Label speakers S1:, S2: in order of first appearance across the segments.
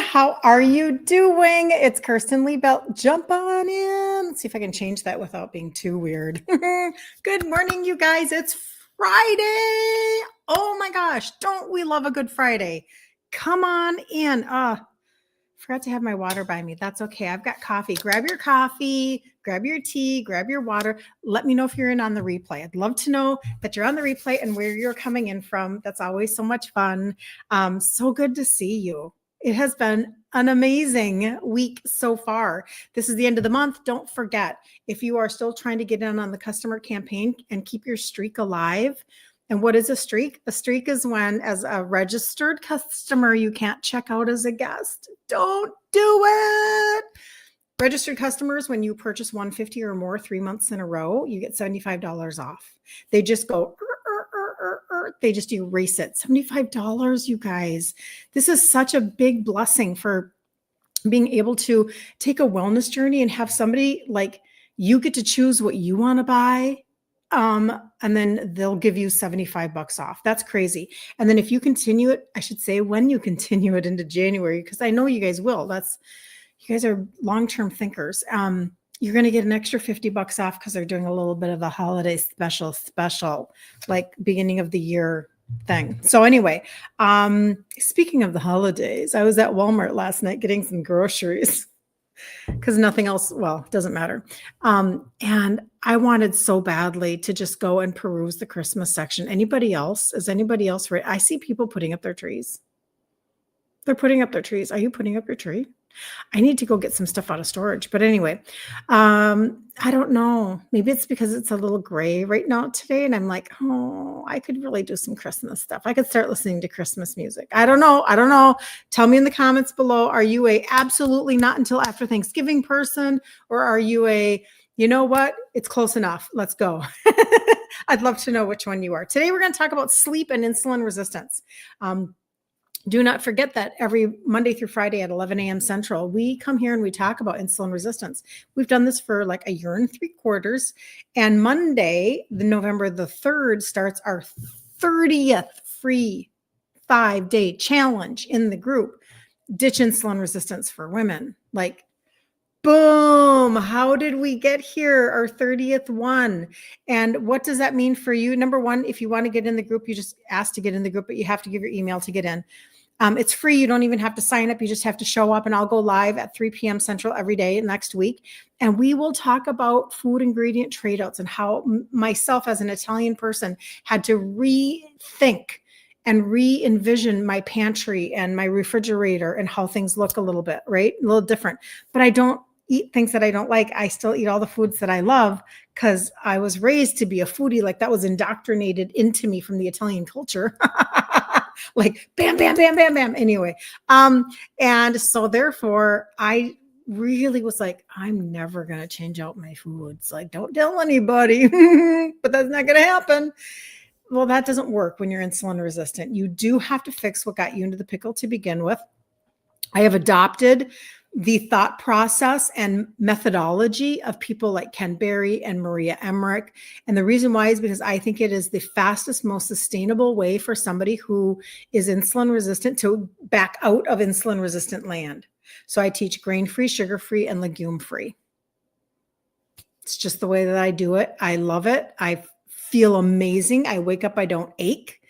S1: How are you doing? It's Kirsten Liebelt. Jump on in. Let's see if I can change that without being too weird. Good morning, you guys. It's Friday. Oh my gosh. Don't we love a good Friday? Come on in. Forgot to have my water by me. That's okay. I've got coffee. Grab your coffee, grab your tea, grab your water. Let me know if you're in on the replay. I'd love to know that you're on the replay and where you're coming in from. That's always so much fun. So good to see you. It has been an amazing week so far. This is the end of the month. Don't forget, if you are still trying to get in on the customer campaign and keep your streak alive. And what is a streak? A streak is when, as a registered customer, you can't check out as a guest. Don't do it. Registered customers, when you purchase $150 or more 3 months in a row, you get $75 off. They just go, they just erase it. $75, you guys. This is such a big blessing for being able to take a wellness journey and have somebody like you get to choose what you want to buy. And then they'll give you $75 off. That's crazy. And then if you continue it, I should say when you continue it into January, because I know you guys will. You guys are long-term thinkers. You're going to get an extra $50 off because they're doing a little bit of a holiday special, like beginning of the year thing. So anyway, speaking of the holidays, I was at Walmart last night getting some groceries because nothing else, well, it doesn't matter. And I wanted so badly to just go and peruse the Christmas section. Anybody else? Is anybody else ready? I see people putting up their trees. They're putting up their trees. Are you putting up your tree? I need to go get some stuff out of storage. But anyway, I don't know. Maybe it's because it's a little gray right now today. And I'm like, oh, I could really do some Christmas stuff. I could start listening to Christmas music. I don't know. Tell me in the comments below. Are you a absolutely not until after Thanksgiving person? Or are you a, you know what? It's close enough. Let's go. I'd love to know which one you are. Today, we're going to talk about sleep and insulin resistance. Do not forget that every Monday through Friday at 11 a.m. Central, we come here and we talk about insulin resistance. We've done this for like 1.75 years. And Monday, November the 3rd, starts our 30th free 5-day challenge in the group, Ditch Insulin Resistance for Women. Like, boom, how did we get here? Our 30th one. And what does that mean for you? Number one, if you want to get in the group, you just ask to get in the group, but you have to give your email to get in. It's free. You don't even have to sign up. You just have to show up, and I'll go live at 3 p.m. Central every day next week. And we will talk about food ingredient trade-outs and how myself as an Italian person had to rethink and re-envision my pantry and my refrigerator and how things look a little bit, right? A little different. But I don't eat things that I don't like. I still eat all the foods that I love because I was raised to be a foodie. Like that was indoctrinated into me from the Italian culture. Like bam, bam, bam, bam, bam. Anyway. And so therefore I really was like, I'm never going to change out my foods. Like, don't tell anybody, but that's not going to happen. Well, that doesn't work when you're insulin resistant. You do have to fix what got you into the pickle to begin with. I have adopted the thought process and methodology of people like Ken Berry and Maria Emmerich. And the reason why is because I think it is the fastest, most sustainable way for somebody who is insulin resistant to back out of insulin resistant land. So I teach grain-free, sugar-free, and legume-free. It's just the way that I do it. I love it. I feel amazing. I wake up, I don't ache.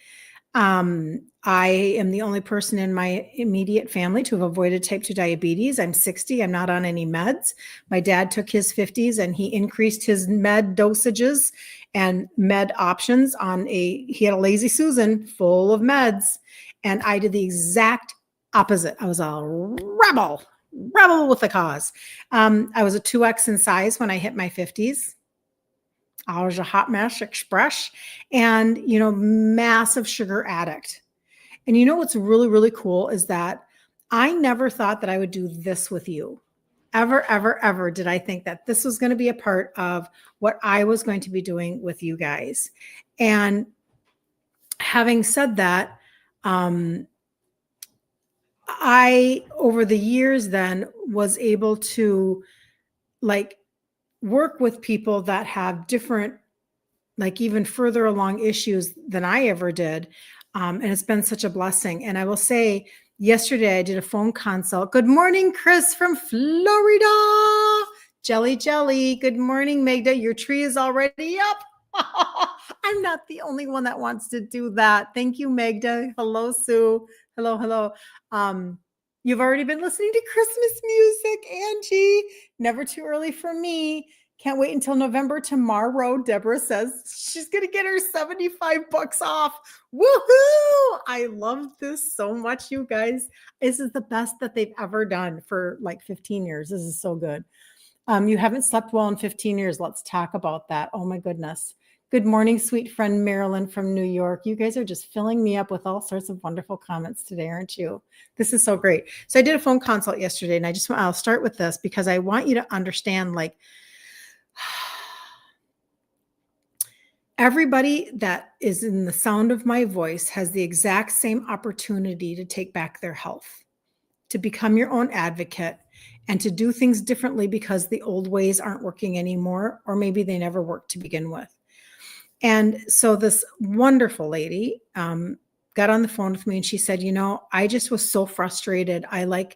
S1: I am the only person in my immediate family to have avoided type 2 diabetes. I'm 60. I'm not on any meds. My dad took his 50s and he increased his med dosages and med options he had a Lazy Susan full of meds. And I did the exact opposite. I was a rebel with a cause. I was a 2X in size when I hit my 50s. I was a hot mess express and, massive sugar addict. And what's really, really cool is that I never thought that I would do this with you. Ever did I think that this was going to be a part of what I was going to be doing with you guys. And having said that, I, over the years then, was able to work with people that have different, even further along issues than I ever did. And it's been such a blessing. And I will say, Yesterday, I did a phone consult. Good morning, Chris from Florida. Jelly, jelly. Good morning, Magda. Your tree is already up. I'm not the only one that wants to do that. Thank you, Magda. Hello, Sue. Hello, hello. You've already been listening to Christmas music, Angie. Never too early for me. Can't wait until November tomorrow. Deborah says she's going to get her $75 off. Woohoo! I love this so much, you guys. This is the best that they've ever done for like 15 years. This is so good. You haven't slept well in 15 years. Let's talk about that. Oh my goodness. Good morning, sweet friend Marilyn from New York. You guys are just filling me up with all sorts of wonderful comments today, aren't you? This is so great. So I did a phone consult yesterday, and I'll start with this because I want you to understand, like, everybody that is in the sound of my voice has the exact same opportunity to take back their health, to become your own advocate, and to do things differently because the old ways aren't working anymore, or maybe they never worked to begin with. And so this wonderful lady got on the phone with me, and she said, I just was so frustrated. I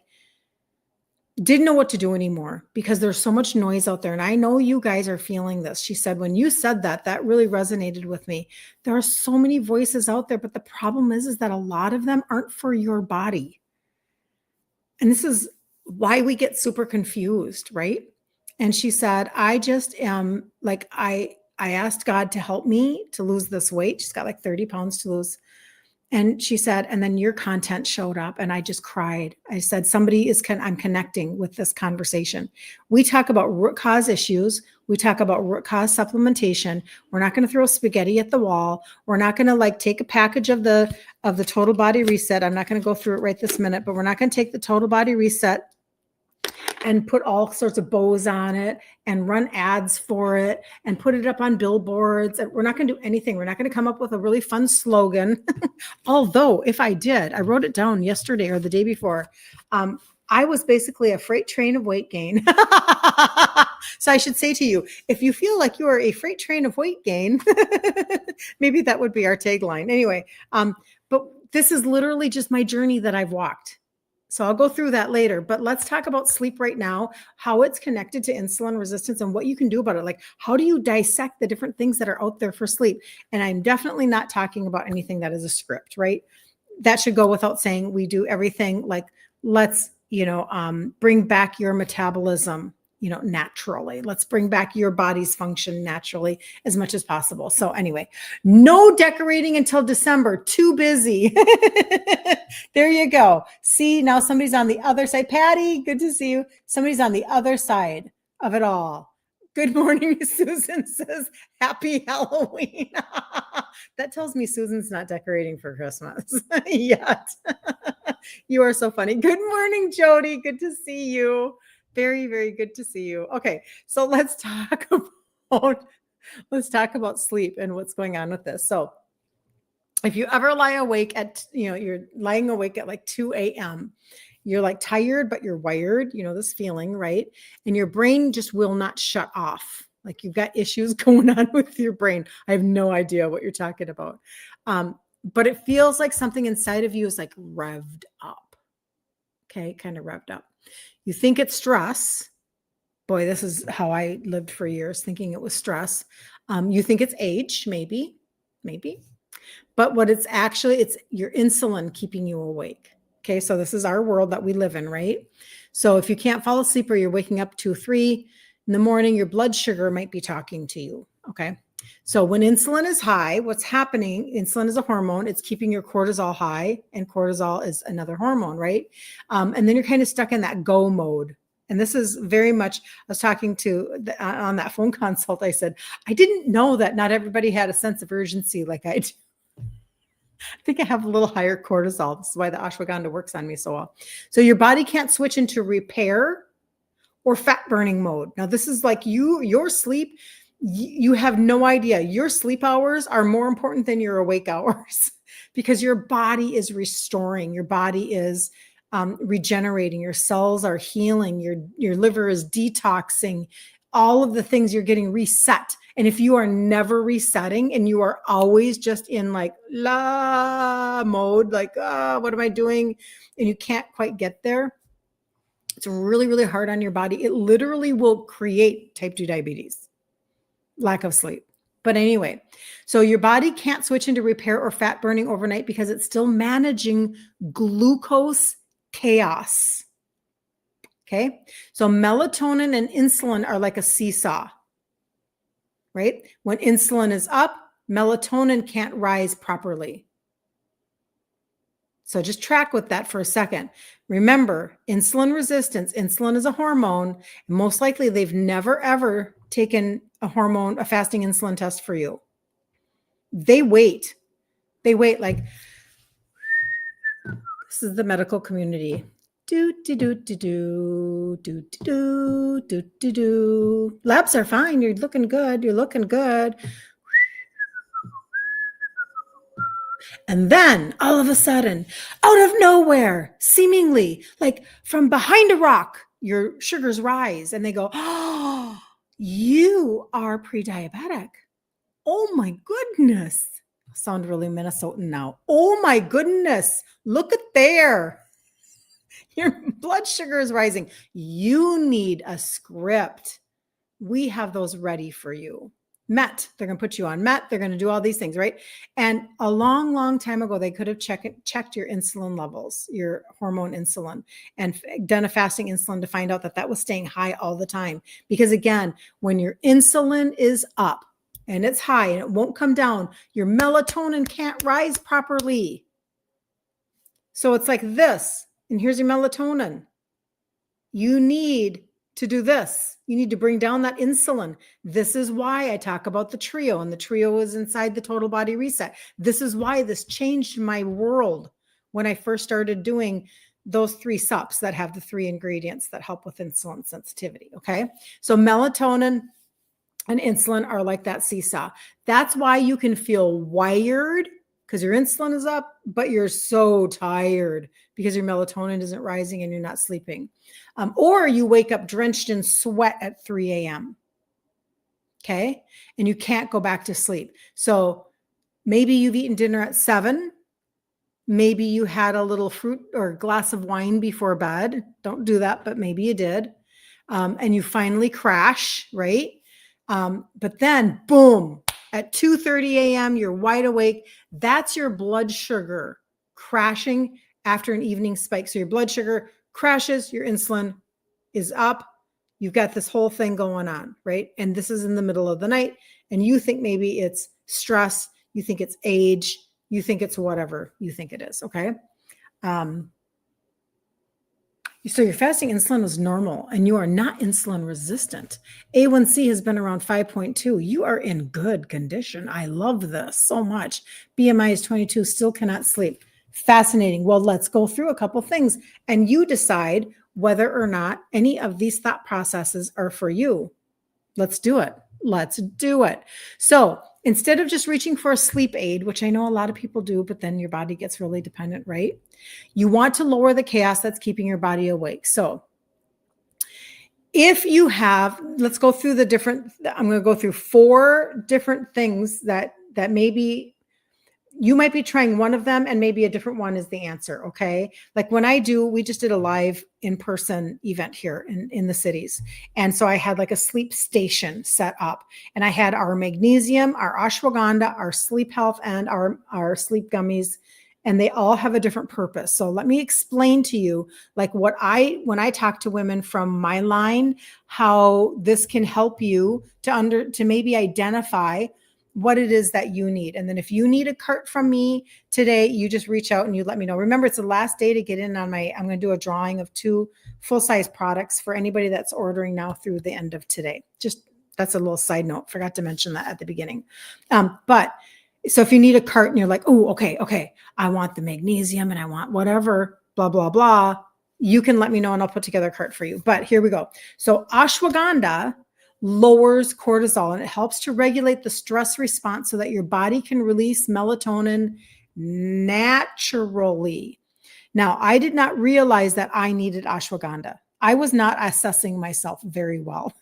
S1: didn't know what to do anymore because there's so much noise out there. And I know you guys are feeling this. She said, when you said that, that really resonated with me. There are so many voices out there, but the problem is that a lot of them aren't for your body. And this is why we get super confused, right? And she said, I just am I asked God to help me to lose this weight. She's got like 30 pounds to lose. And she said, and then your content showed up and I just cried. I said, I'm connecting with this conversation. We talk about root cause issues. We talk about root cause supplementation. We're not going to throw spaghetti at the wall. We're not going to take a package of the total body reset. I'm not going to go through it right this minute, but we're not going to take the total body reset and put all sorts of bows on it and run ads for it and put it up on billboards. And we're not going to do anything. We're not going to come up with a really fun slogan. Although if I did, I wrote it down yesterday or the day before. I was basically a freight train of weight gain. So I should say to you, if you feel like you are a freight train of weight gain, maybe that would be our tagline. Anyway, but this is literally just my journey that I've walked. So I'll go through that later, but let's talk about sleep right now, how it's connected to insulin resistance and what you can do about it. Like, how do you dissect the different things that are out there for sleep? And I'm definitely not talking about anything that is a script, right? That should go without saying. We do everything like, let's, bring back your metabolism, naturally. Let's bring back your body's function naturally as much as possible. So anyway, no decorating until December. Too busy. There you go. See, now somebody's on the other side. Patty, good to see you. Somebody's on the other side of it all. Good morning, Susan says, happy Halloween. That tells me Susan's not decorating for Christmas yet. You are so funny. Good morning, Jody. Good to see you. Very, very good to see you. Okay, so let's talk about sleep and what's going on with this. So if you ever lie awake at, you're lying awake at like 2 a.m., you're like tired, but you're wired, this feeling, right? And your brain just will not shut off. Like you've got issues going on with your brain. I have no idea what you're talking about. But it feels like something inside of you is like revved up. Okay, kind of revved up. You think it's stress. Boy, this is how I lived for years, thinking it was stress. You think it's age, maybe. But what it's actually, it's your insulin keeping you awake. Okay, so this is our world that we live in, right? So if you can't fall asleep or you're waking up 2, 3 in the morning, your blood sugar might be talking to you. Okay, so when insulin is high, what's happening? Insulin is a hormone. It's keeping your cortisol high, and cortisol is another hormone, right? And then you're kind of stuck in that go mode. And this is very much, I was talking to on that phone consult, I said, I didn't know that not everybody had a sense of urgency like I do. I think I have a little higher cortisol. This is why the ashwagandha works on me so well. So your body can't switch into repair or fat burning mode. Now this is like your sleep, you have no idea. Your sleep hours are more important than your awake hours because your body is restoring. Your body is regenerating. Your cells are healing. Your liver is detoxing. all of the things you're getting reset. And if you are never resetting and you are always just in like la mode, like, what am I doing? And you can't quite get there, it's really, really hard on your body. It literally will create type 2 diabetes, lack of sleep. But anyway, so your body can't switch into repair or fat burning overnight because it's still managing glucose chaos. Okay. So melatonin and insulin are like a seesaw, right? When insulin is up, melatonin can't rise properly. So just track with that for a second. Remember, insulin resistance, insulin is a hormone. And most likely they've never, ever taken a fasting insulin test for you. They wait like, this is the medical community. Do, do, do, do, do, do, do, do, do, do. Labs are fine. You're looking good. You're looking good. And then all of a sudden, out of nowhere, seemingly like from behind a rock, your sugars rise and they go, oh, you are pre-diabetic. Oh my goodness. I sound really Minnesotan now. Oh my goodness. Look at there. Your blood sugar is rising. You need a script. We have those ready for you. Met, they're going to put you on Met. They're going to do all these things, right? And a long, long time ago, they could have checked your insulin levels, your hormone insulin, and done a fasting insulin to find out that that was staying high all the time. Because again, when your insulin is up and it's high and it won't come down, your melatonin can't rise properly. So it's like this, and here's your melatonin. You need to do this. You need to bring down that insulin. This is why I talk about the trio, and the trio is inside the total body reset. This is why this changed my world when I first started doing those 3 sups that have the 3 ingredients that help with insulin sensitivity. Okay. So melatonin and insulin are like that seesaw. That's why you can feel wired because your insulin is up, but you're so tired because your melatonin isn't rising and you're not sleeping. Or you wake up drenched in sweat at 3 a.m. Okay. And you can't go back to sleep. So maybe you've eaten dinner at 7. Maybe you had a little fruit or glass of wine before bed. Don't do that, but maybe you did. And you finally crash, right? But then boom, at 2:30 a.m., you're wide awake. That's your blood sugar crashing after an evening spike. So your blood sugar crashes, your insulin is up. You've got this whole thing going on, right? And this is in the middle of the night. And you think maybe it's stress. You think it's age. You think it's whatever you think it is, okay? So your fasting insulin is normal and you are not insulin resistant. A1C has been around 5.2. You are in good condition. I love this so much. BMI is 22, still cannot sleep. Fascinating. Well, let's go through a couple things and you decide whether or not any of these thought processes are for you. Let's do it. Let's do it. So instead of just reaching for a sleep aid, which I know a lot of people do, but then your body gets really dependent, right? You want to lower the chaos that's keeping your body awake. So if you have, let's go through I'm going to go through 4 different things that maybe you might be trying one of them and maybe a different one is the answer. Okay. Like when we just did a live in-person event here in the cities. And so I had like a sleep station set up and I had our magnesium, our ashwagandha, our sleep health, and our sleep gummies. And they all have a different purpose. So let me explain to you like when I talk to women from my line, how this can help you to maybe identify what it is that you need. And then if you need a cart from me today, you just reach out and you let me know. Remember, it's the last day to get in on I'm going to do a drawing of 2 full-size products for anybody that's ordering now through the end of today. Just that's a little side note. Forgot to mention that at the beginning. But so if you need a cart and you're like, oh, okay, I want the magnesium and I want whatever, blah, blah, blah, you can let me know and I'll put together a cart for you. But here we go. So ashwagandha lowers cortisol and it helps to regulate the stress response so that your body can release melatonin naturally. Now, I did not realize that I needed ashwagandha. I was not assessing myself very well.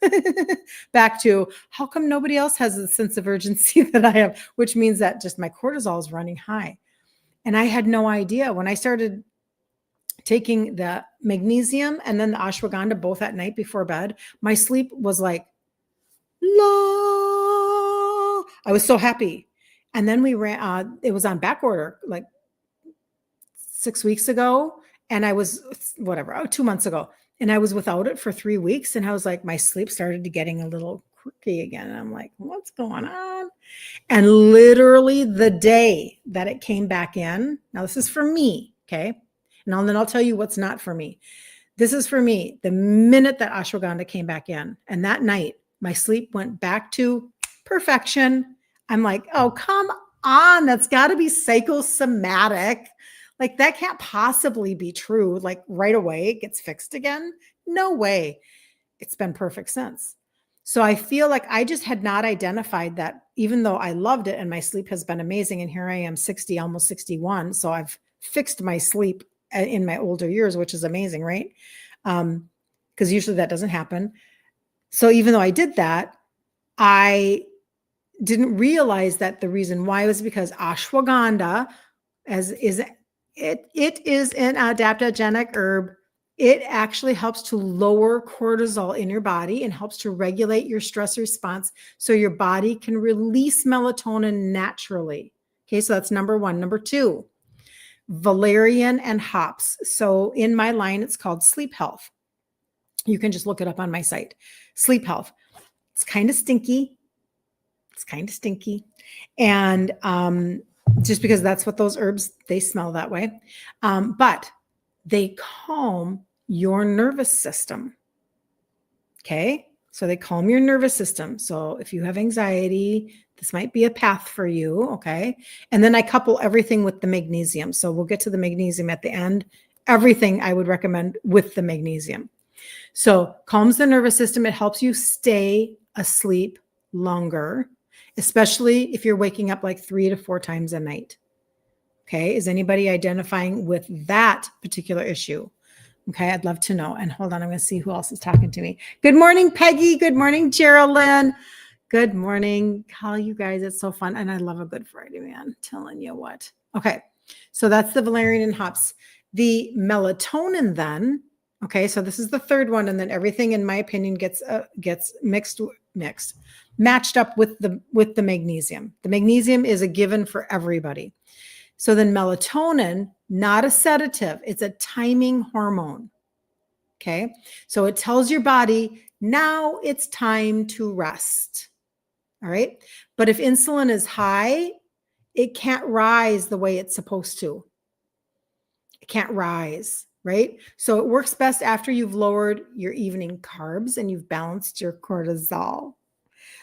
S1: Back to how come nobody else has the sense of urgency that I have, which means that just my cortisol is running high. And I had no idea when I started taking the magnesium and then the ashwagandha both at night before bed, my sleep was like, la. I was so happy. And then we ran, it was on back order like 6 weeks ago. And I was 2 months ago. And I was without it for 3 weeks. And I was like, my sleep started to getting a little quirky again. And I'm like, what's going on? And literally the day that it came back in, now this is for me, okay? And then I'll tell you what's not for me. This is for me. The minute that ashwagandha came back in, and that night, my sleep went back to perfection. I'm like, oh, come on. That's got to be psychosomatic. Like, that can't possibly be true. Like, right away, it gets fixed again. No way. It's been perfect since. So I feel like I just had not identified that, even though I loved it and my sleep has been amazing. And here I am 60, almost 61. So I've fixed my sleep in my older years, which is amazing, right? Because usually that doesn't happen. So even though I did that, I didn't realize that the reason why was because ashwagandha, it is an adaptogenic herb. It actually helps to lower cortisol in your body and helps to regulate your stress response so your body can release melatonin naturally. Okay, so that's number one. Number two, valerian and hops. So in my line, it's called Sleep Health. You can just look it up on my site. Sleep Health. It's kind of stinky. And just because that's what those herbs, they smell that way. But they calm your nervous system. Okay. So they calm your nervous system. So if you have anxiety, this might be a path for you. Okay. And then I couple everything with the magnesium. So we'll get to the magnesium at the end. Everything I would recommend with the magnesium. So calms the nervous system. It helps you stay asleep longer, especially if you're waking up like 3 to 4 times a night. Okay. Is anybody identifying with that particular issue? Okay. I'd love to know. And hold on, I'm going to see who else is talking to me. Good morning, Peggy. Good morning, Geraldine. Good morning. Call you guys. It's so fun. And I love a Good Friday, man. Telling you what. Okay. So that's the valerian and hops. The melatonin then, okay, so this is the third one. And then everything, in my opinion, gets matched up with the magnesium. The magnesium is a given for everybody. So then melatonin, not a sedative, it's a timing hormone. Okay. So it tells your body, now it's time to rest. All right. But if insulin is high, it can't rise the way it's supposed to. It can't rise, right? So it works best after you've lowered your evening carbs and you've balanced your cortisol.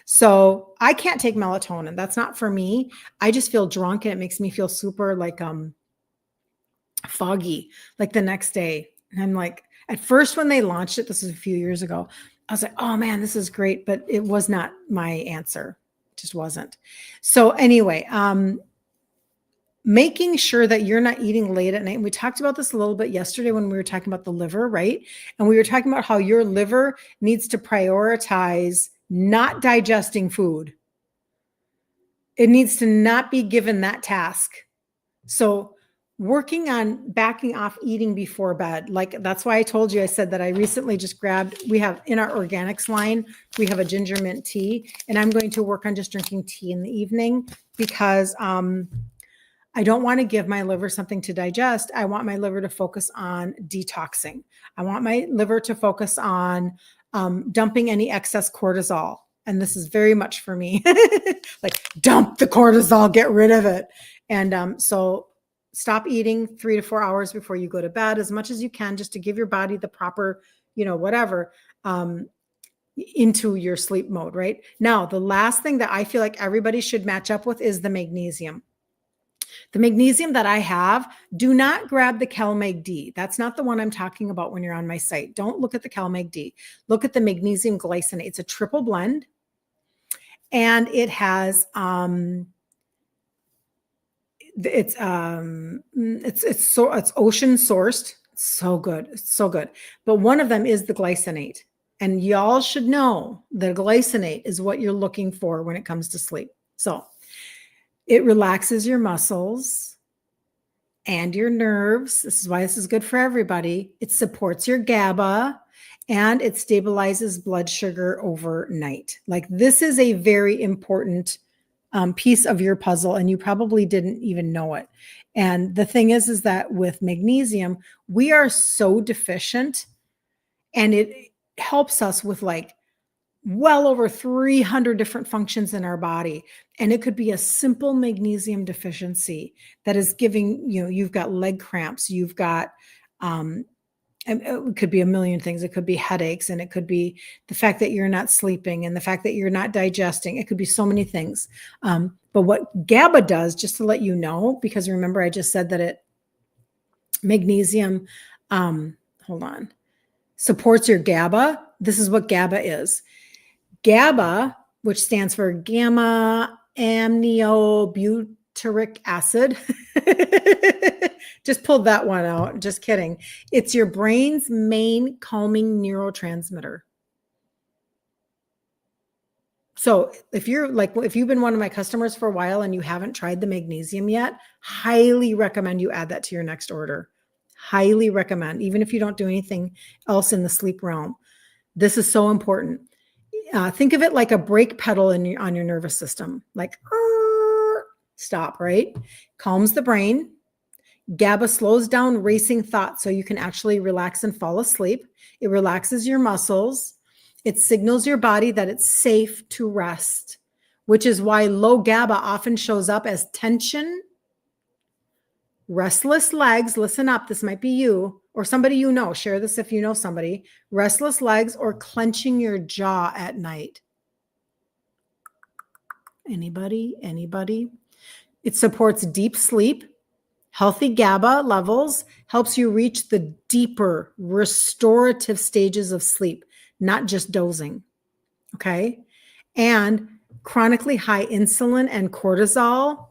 S1: So I can't take melatonin. That's not for me. I just feel drunk and it makes me feel super like foggy like the next day. And I'm like, at first when they launched it, this was a few years ago, I was like, oh man, this is great. But it was not my answer. It just wasn't. So anyway, making sure that you're not eating late at night. And we talked about this a little bit yesterday when we were talking about the liver, right? And we were talking about how your liver needs to prioritize not digesting food. It needs to not be given that task. So working on backing off eating before bed, like that's why I told you, I said that I recently just grabbed, we have in our organics line, we have a ginger mint tea, and I'm going to work on just drinking tea in the evening because I don't want to give my liver something to digest. I want my liver to focus on detoxing. I want my liver to focus on dumping any excess cortisol. And this is very much for me, like dump the cortisol, get rid of it. And so stop eating 3 to 4 hours before you go to bed as much as you can, just to give your body the proper, whatever, into your sleep mode, right? Now, the last thing that I feel like everybody should match up with is the magnesium. The magnesium that I have, do not grab the CalMag-D. That's not the one I'm talking about when you're on my site. Don't look at the CalMag-D. Look at the magnesium glycinate. It's a triple blend. And it has, it's ocean sourced. So good. So good. But one of them is the glycinate. And y'all should know that glycinate is what you're looking for when it comes to sleep. So it relaxes your muscles and your nerves. This is why this is good for everybody. It supports your GABA and it stabilizes blood sugar overnight. Like this is a very important piece of your puzzle, and you probably didn't even know it. And the thing is that with magnesium, we are so deficient, and it helps us with like well over 300 different functions in our body. And it could be a simple magnesium deficiency that is giving, you've got leg cramps, you've got, and it could be a million things. It could be headaches, and it could be the fact that you're not sleeping and the fact that you're not digesting. It could be so many things. But what GABA does, just to let you know, because remember I just said that magnesium, hold on, supports your GABA. This is what GABA is. GABA, which stands for gamma aminobutyric acid. Just pulled that one out. Just kidding. It's your brain's main calming neurotransmitter. So if you've been one of my customers for a while and you haven't tried the magnesium yet, highly recommend you add that to your next order. Highly recommend, even if you don't do anything else in the sleep realm. This is so important. Think of it like a brake pedal on your nervous system, like stop, right? Calms the brain. GABA slows down racing thoughts so you can actually relax and fall asleep. It relaxes your muscles. It signals your body that it's safe to rest, which is why low GABA often shows up as tension, restless legs. Listen up, this might be you or somebody you know. Share this if you know somebody. Restless legs or clenching your jaw at night. Anybody? It supports deep sleep. Healthy GABA levels helps you reach the deeper restorative stages of sleep, not just dozing. Okay. And chronically high insulin and cortisol.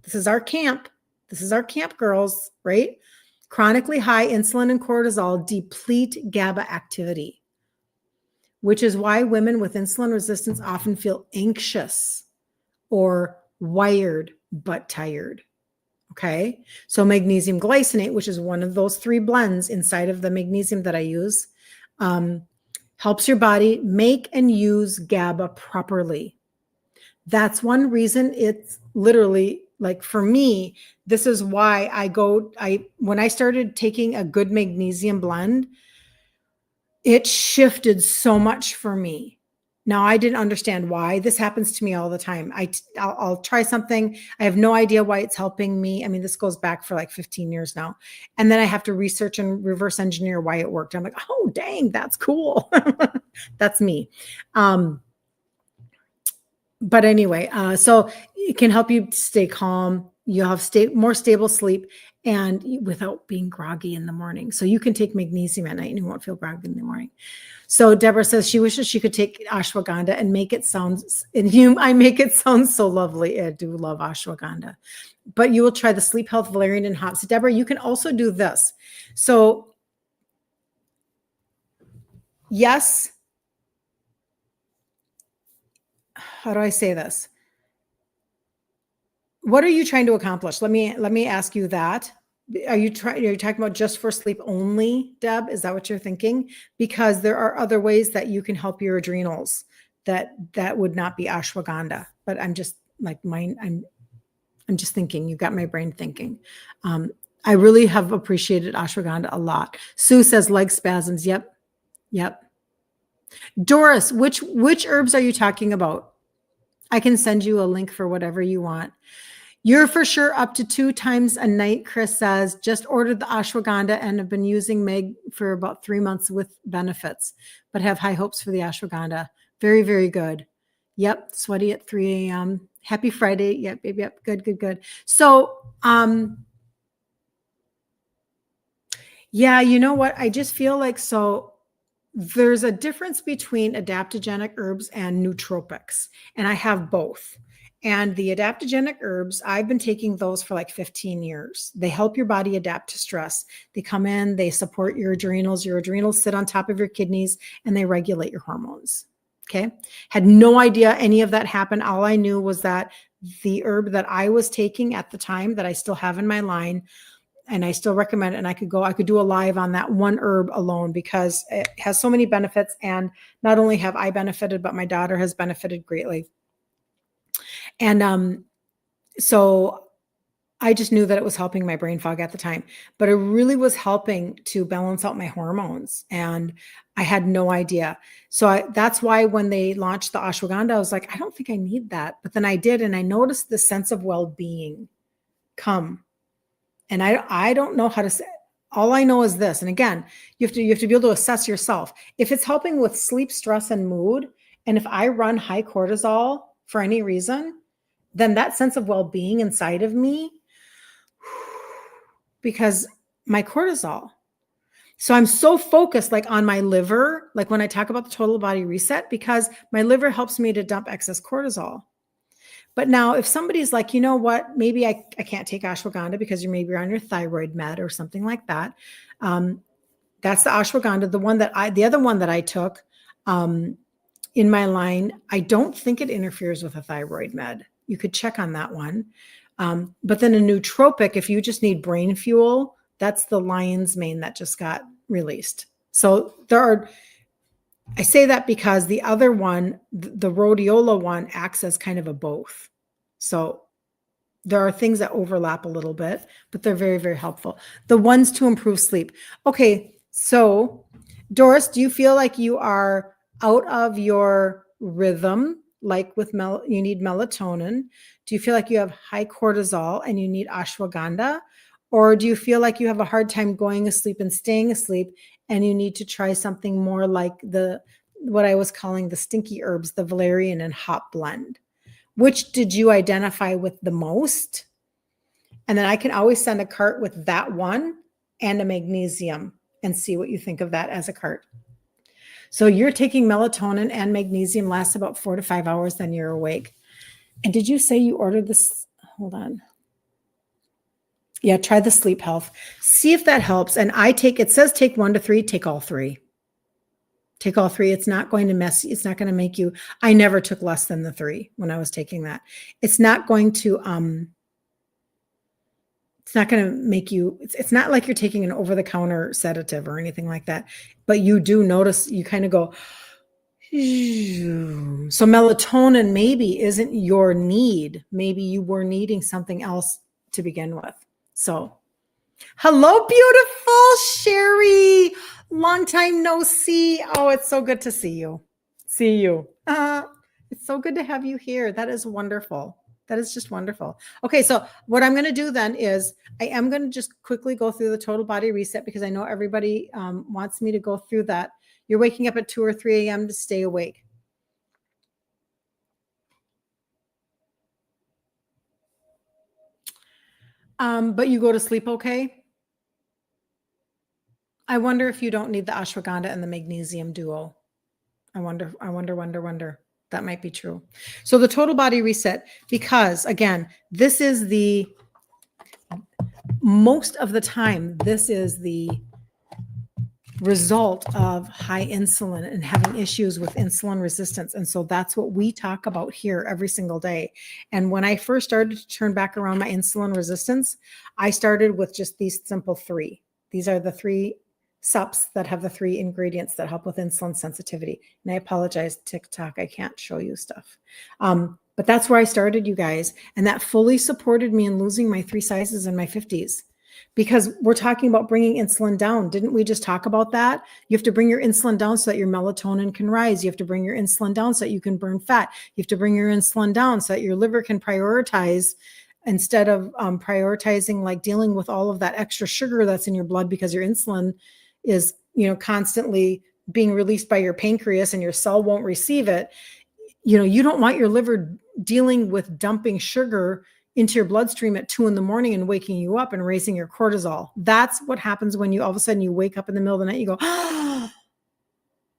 S1: This is our camp. This is our camp, girls, right? Chronically high insulin and cortisol deplete GABA activity, which is why women with insulin resistance often feel anxious or wired but tired. Okay. So magnesium glycinate, which is one of those 3 blends inside of the magnesium that I use, helps your body make and use GABA properly. That's one reason it's literally like for me, this is why when I started taking a good magnesium blend, it shifted so much for me. Now, I didn't understand why. This happens to me all the time. I'll try something. I have no idea why it's helping me. I mean, this goes back for like 15 years now. And then I have to research and reverse engineer why it worked. I'm like, oh, dang, that's cool. That's me. But anyway, so it can help you stay calm. You'll have more stable sleep and without being groggy in the morning. So you can take magnesium at night and you won't feel groggy in the morning. So Deborah says she wishes she could take ashwagandha and make it sound, I make it sound so lovely. I do love ashwagandha. But you will try the Sleep Health Valerian and hops. Deborah, you can also do this. So yes, how do I say this? What are you trying to accomplish? Let me ask you that. Are you talking about just for sleep only, Deb? Is that what you're thinking? Because there are other ways that you can help your adrenals that would not be ashwagandha. But I'm just like I'm just thinking. You got my brain thinking. I really have appreciated ashwagandha a lot. Sue says leg spasms. Yep. Doris, which herbs are you talking about? I can send you a link for whatever you want. You're for sure up to 2 times a night, Chris says. Just ordered the ashwagandha and have been using Meg for about 3 months with benefits, but have high hopes for the ashwagandha. Very, very good. Yep, sweaty at 3 a.m. Happy Friday. Yep. Good. So, yeah, you know what? I just feel like there's a difference between adaptogenic herbs and nootropics, and I have both. And the adaptogenic herbs, I've been taking those for like 15 years. They help your body adapt to stress. They come in, they support your adrenals. Your adrenals sit on top of your kidneys and they regulate your hormones. Okay. Had no idea any of that happened. All I knew was that the herb that I was taking at the time that I still have in my line, and I still recommend it, and I could do a live on that one herb alone because it has so many benefits. And not only have I benefited, but my daughter has benefited greatly. And so I just knew that it was helping my brain fog at the time, but it really was helping to balance out my hormones. And I had no idea. So that's why when they launched the ashwagandha, I was like, I don't think I need that. But then I did. And I noticed the sense of well-being come. And I don't know how to say, all I know is this. And again, you have to be able to assess yourself. If it's helping with sleep, stress, and mood, and if I run high cortisol for any reason, then that sense of well-being inside of me, because my cortisol. So I'm so focused like on my liver, like when I talk about the total body reset, because my liver helps me to dump excess cortisol. But now if somebody's like, you know what, maybe I can't take ashwagandha because you're maybe on your thyroid med or something like that. That's the ashwagandha. The other one that I took in my line, I don't think it interferes with a thyroid med. You could check on that one. But then a nootropic, if you just need brain fuel, that's the lion's mane that just got released. So I say that because the other one, the rhodiola one, acts as kind of a both. So there are things that overlap a little bit, but they're very, very helpful. The ones to improve sleep. Okay, so Doris, do you feel like you are out of your rhythm, like with you need melatonin? Do you feel like you have high cortisol and you need ashwagandha? Or do you feel like you have a hard time going asleep and staying asleep and you need to try something more like what I was calling the stinky herbs, the valerian and hop blend? Which did you identify with the most? And then I can always send a cart with that one and a magnesium and see what you think of that as a cart. So you're taking melatonin and magnesium, lasts about 4 to 5 hours, then you're awake. And did you say you ordered this? Hold on. Yeah, try the sleep health. See if that helps. And it says take 1 to 3, take all 3. Take all 3. It's not going to it's not going to make you, I never took less than the 3 when I was taking that. It's not going to, it's not going to make you, it's not like you're taking an over-the-counter sedative or anything like that, but you do notice, you kind of go, so melatonin maybe isn't your need. Maybe you were needing something else to begin with. So, hello, beautiful Sherry. Long time no see. Oh, it's so good to see you. It's so good to have you here. That is wonderful. That is just wonderful. Okay, so what I'm going to do then is I am going to just quickly go through the total body reset because I know everybody wants me to go through that. You're waking up at 2 or 3 a.m. to stay awake. But you go to sleep okay? I wonder if you don't need the ashwagandha and the magnesium duo. I wonder. That might be true. So the total body reset, because again, most of the time, this is the result of high insulin and having issues with insulin resistance. And so that's what we talk about here every single day. And when I first started to turn back around my insulin resistance, I started with just these simple 3. These are the 3 sups that have the 3 ingredients that help with insulin sensitivity. And I apologize, TikTok, I can't show you stuff. But that's where I started, you guys. And that fully supported me in losing my 3 sizes in my 50s. Because we're talking about bringing insulin down. Didn't we just talk about that? You have to bring your insulin down so that your melatonin can rise. You have to bring your insulin down so that you can burn fat. You have to bring your insulin down so that your liver can prioritize instead of prioritizing like dealing with all of that extra sugar that's in your blood because your insulin is, constantly being released by your pancreas and your cell won't receive it. You don't want your liver dealing with dumping sugar into your bloodstream at 2 a.m. and waking you up and raising your cortisol. That's what happens when you all of a sudden you wake up in the middle of the night, you go,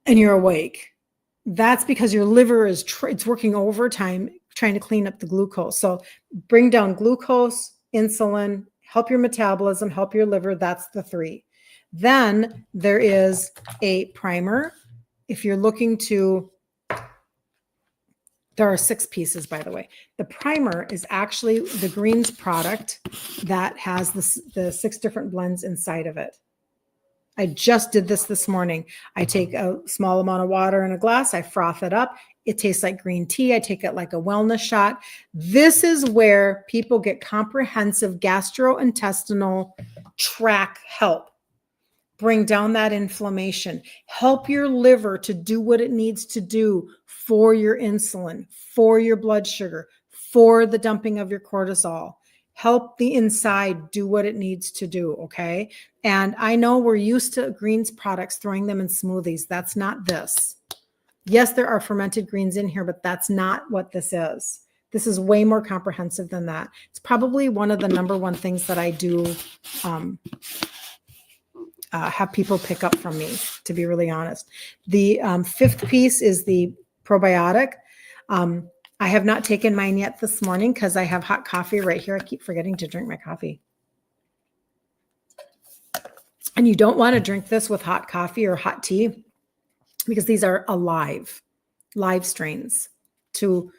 S1: and you're awake. That's because your liver is it's working overtime, trying to clean up the glucose. So bring down glucose, insulin, help your metabolism, help your liver. That's the 3. Then there is a primer. If you're looking to, there are 6 pieces, by the way. The primer is actually the greens product that has the 6 different blends inside of it. I just did this morning. I take a small amount of water in a glass. I froth it up. It tastes like green tea. I take it like a wellness shot. This is where people get comprehensive gastrointestinal tract help. Bring down that inflammation, help your liver to do what it needs to do for your insulin, for your blood sugar, for the dumping of your cortisol. Help the inside do what it needs to do, okay? And I know we're used to greens products, throwing them in smoothies. That's not this. Yes, there are fermented greens in here, but that's not what this is. This is way more comprehensive than that. It's probably one of the number one things that I do have people pick up from me, to be really honest. The 5th piece is the probiotic. I have not taken mine yet this morning because I have hot coffee right here. I keep forgetting to drink my coffee. And you don't want to drink this with hot coffee or hot tea because these are live strains to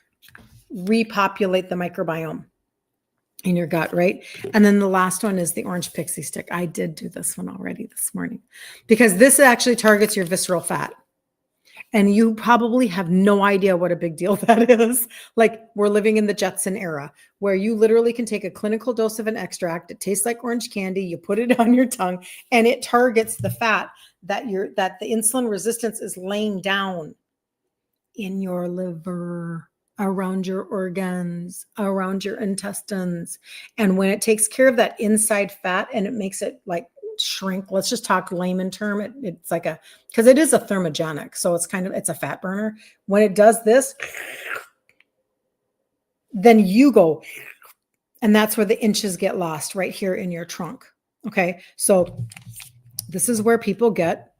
S1: repopulate the microbiome in your gut, right? And then the last one is the orange pixie stick. I did do this one already this morning because this actually targets your visceral fat. And you probably have no idea what a big deal that is. Like, we're living in the Jetson era where you literally can take a clinical dose of an extract. It tastes like orange candy. You put it on your tongue and it targets the fat that the insulin resistance is laying down in your liver, around your organs, around your intestines. And when it takes care of that inside fat and it makes it like shrink, let's just talk layman term. It's like because it is a thermogenic. So it's a fat burner. When it does this, then you go, and that's where the inches get lost right here in your trunk. Okay. So this is where people get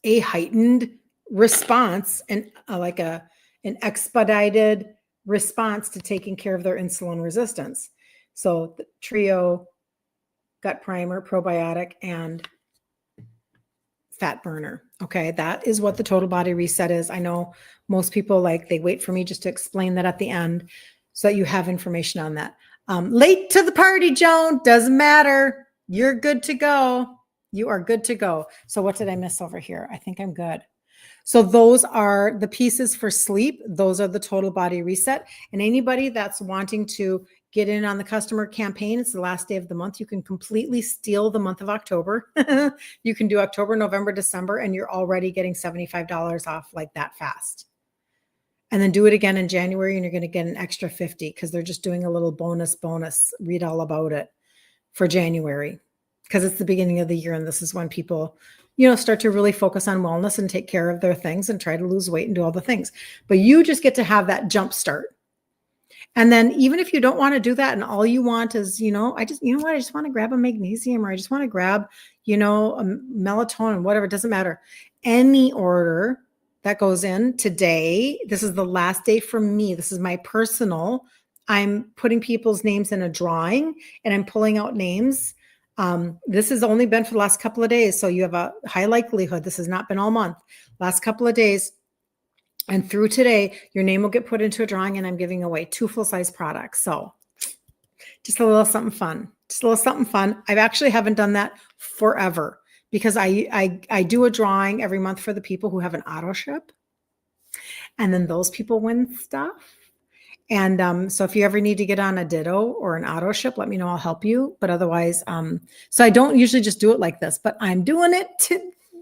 S1: a heightened response and an expedited response to taking care of their insulin resistance. So the trio, gut primer, probiotic, and fat burner. Okay, that is what the total body reset is. I know most people they wait for me just to explain that at the end so that you have information on that. Late to the party, Joan, doesn't matter. You're good to go. You are good to go. So what did I miss over here? I think I'm good. So those are the pieces for sleep. Those are the total body reset. And anybody that's wanting to get in on the customer campaign, it's the last day of the month. You can completely steal the month of October. You can do October, November, December, and you're already getting $75 off like that fast. And then do it again in January, and you're going to get an extra 50 because they're just doing a little bonus. Read all about it for January because it's the beginning of the year. And this is when people start to really focus on wellness and take care of their things and try to lose weight and do all the things. But you just get to have that jump start. And then even if you don't want to do that and all you want is, I just want to grab a magnesium, or I just want to grab, a melatonin, whatever, it doesn't matter. Any order that goes in today, this is the last day for me. This is my personal. I'm putting people's names in a drawing and I'm pulling out names. This has only been for the last couple of days. So you have a high likelihood. This has not been all month, last couple of days. And through today, your name will get put into a drawing and I'm giving away 2 full-size products. So just a little something fun. I actually haven't done that forever because I do a drawing every month for the people who have an auto ship. And then those people win stuff. And so if you ever need to get on a Ditto or an auto ship, let me know. I'll help you. But otherwise, so I don't usually just do it like this, but I'm doing it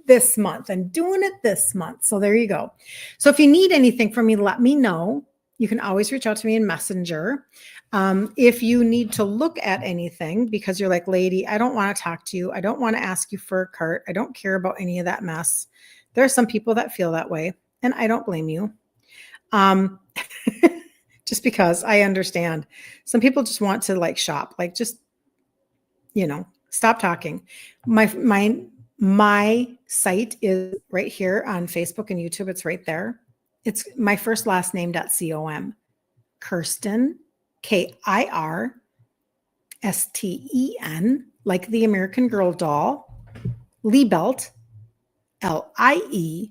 S1: this month. I'm doing it this month. So there you go. So if you need anything from me, let me know. You can always reach out to me in Messenger. If you need to look at anything because you're like, lady, I don't want to talk to you. I don't want to ask you for a cart. I don't care about any of that mess. There are some people that feel that way, and I don't blame you. Just because I understand some people just want to shop, stop talking. My site is right here on Facebook and YouTube. It's right there. It's my first last name.com. Kirsten, Kirsten, like the American Girl doll, Liebelt, Liebelt,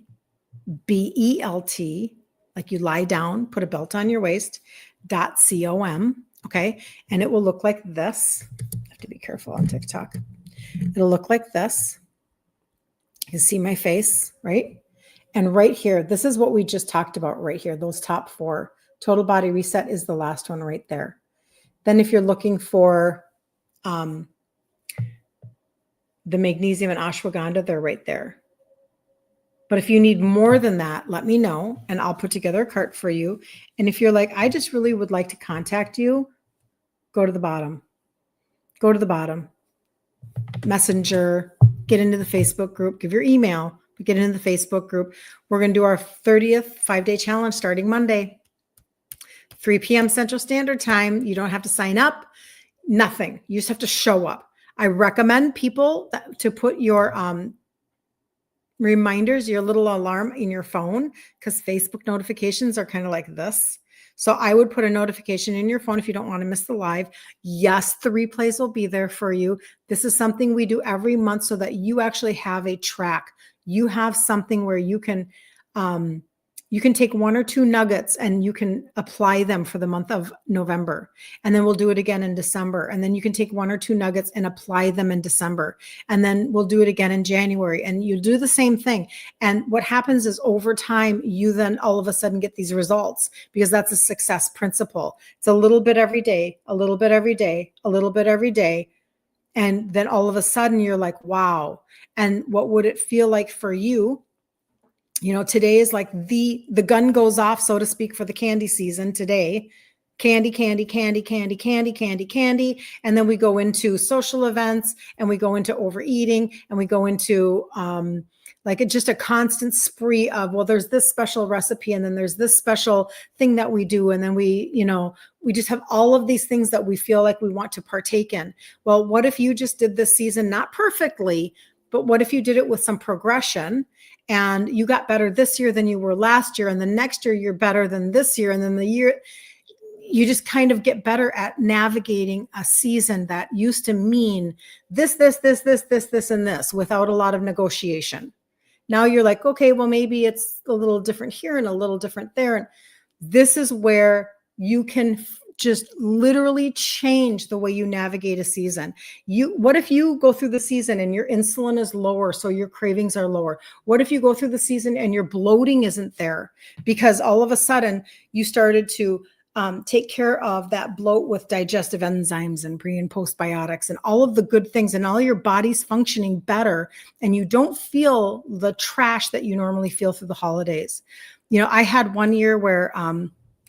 S1: like you lie down, put a belt on your waist, .com, okay? And it will look like this. I have to be careful on TikTok. It'll look like this. You can see my face, right? And right here, this is what we just talked about right here, those top 4. Total Body Reset is the last one right there. Then if you're looking for the magnesium and ashwagandha, they're right there. But if you need more than that, let me know and I'll put together a cart for you. And if you're like, I just really would like to contact you, go to the bottom. Go to the bottom. Messenger, get into the Facebook group, give your email, get into the Facebook group. We're going to do our 30th 5-day challenge starting Monday, 3 p.m. Central Standard Time. You don't have to sign up, nothing. You just have to show up. I recommend people to put your reminders, your little alarm in your phone, because Facebook notifications are kind of like this. So I would put a notification in your phone if you don't want to miss the live. Yes, the replays will be there for you. This is something we do every month so that you actually have a track. You have something where you can take 1 or 2 nuggets and you can apply them for the month of November. And then we'll do it again in December. And then you can take 1 or 2 nuggets and apply them in December. And then we'll do it again in January. And you do the same thing. And what happens is over time, you then all of a sudden get these results because that's a success principle. It's a little bit every day, a little bit every day, a little bit every day. And then all of a sudden you're like, wow. And what would it feel like for you? You know, today is like the gun goes off, so to speak, for the candy season today. Candy, candy, candy, candy, candy, candy, candy. And then we go into social events and we go into overeating and we go into just a constant spree of, well, there's this special recipe and then there's this special thing that we do. And then we just have all of these things that we feel like we want to partake in. Well, what if you just did this season, not perfectly, but what if you did it with some progression and you got better this year than you were last year, and the next year you're better than this year, and then the year you just kind of get better at navigating a season that used to mean this, and this without a lot of negotiation. Now you're like, okay, well, maybe it's a little different here and a little different there. And this is where you can just literally change the way you navigate a season. What if you go through the season and your insulin is lower, so your cravings are lower? What if you go through the season and your bloating isn't there because all of a sudden you started to take care of that bloat with digestive enzymes and pre and postbiotics and all of the good things, and all your body's functioning better, and you don't feel the trash that you normally feel through the holidays. You know, I had one year where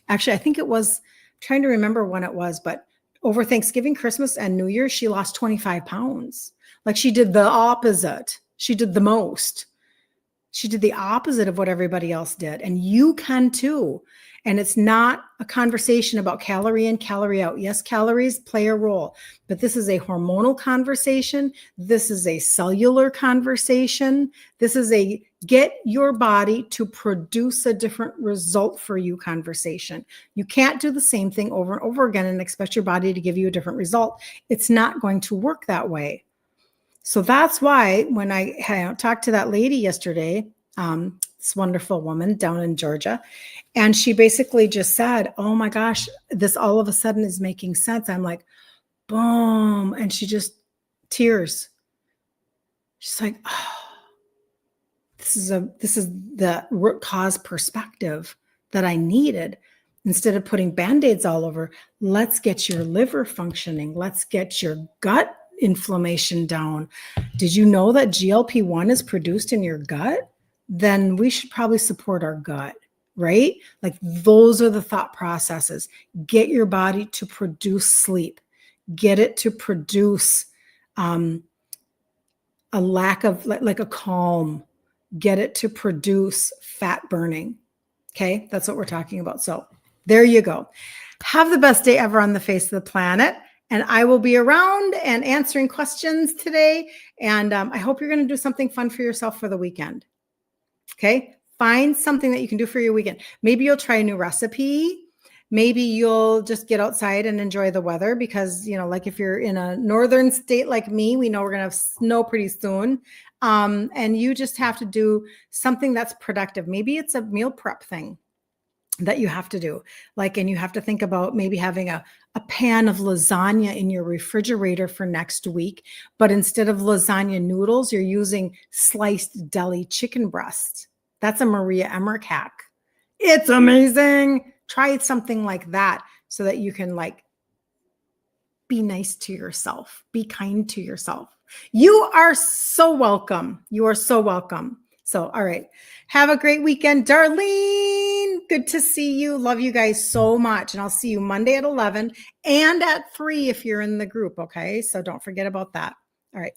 S1: actually I think it was, trying to remember when it was, but over Thanksgiving, Christmas, and New Year, she lost 25 pounds. Like she did the opposite. She did the most. She did the opposite of what everybody else did. And you can too. And it's not a conversation about calorie in, calorie out. Yes, calories play a role, but this is a hormonal conversation. This is a cellular conversation. This is a get your body to produce a different result for you conversation. You can't do the same thing over and over again and expect your body to give you a different result. It's not going to work that way. So that's why when I talked to that lady yesterday, this wonderful woman down in Georgia, and she basically just said, oh my gosh, this all of a sudden is making sense. I'm like, boom. And she just tears. She's like, oh, this is the root cause perspective that I needed. Instead of putting Band-Aids all over, let's get your liver functioning. Let's get your gut inflammation down. Did you know that GLP-1 is produced in your gut? Then we should probably support our gut, right? Like those are the thought processes. Get your body to produce sleep. Get it to produce a lack of like a calm. Get it to produce fat burning. Okay, that's what we're talking about. So there you go. Have the best day ever on the face of the planet. And I will be around and answering questions today. And I hope you're going to do something fun for yourself for the weekend. Okay, find something that you can do for your weekend. Maybe you'll try a new recipe. maybe you'll just get outside and enjoy the weather because, like if you're in a northern state like me, we know we're going to have snow pretty soon. And you just have to do something that's productive. Maybe it's a meal prep thing that you have to do. And you have to think about maybe having a pan of lasagna in your refrigerator for next week. But instead of lasagna noodles, you're using sliced deli chicken breast. That's a Maria Emmerich hack. It's amazing. Try something like that so that you can be nice to yourself, be kind to yourself. You are so welcome. You are so welcome. So, all right. Have a great weekend, Darlene. Good to see you. Love you guys so much. And I'll see you Monday at 11 and at 3 if you're in the group. Okay. So don't forget about that. All right.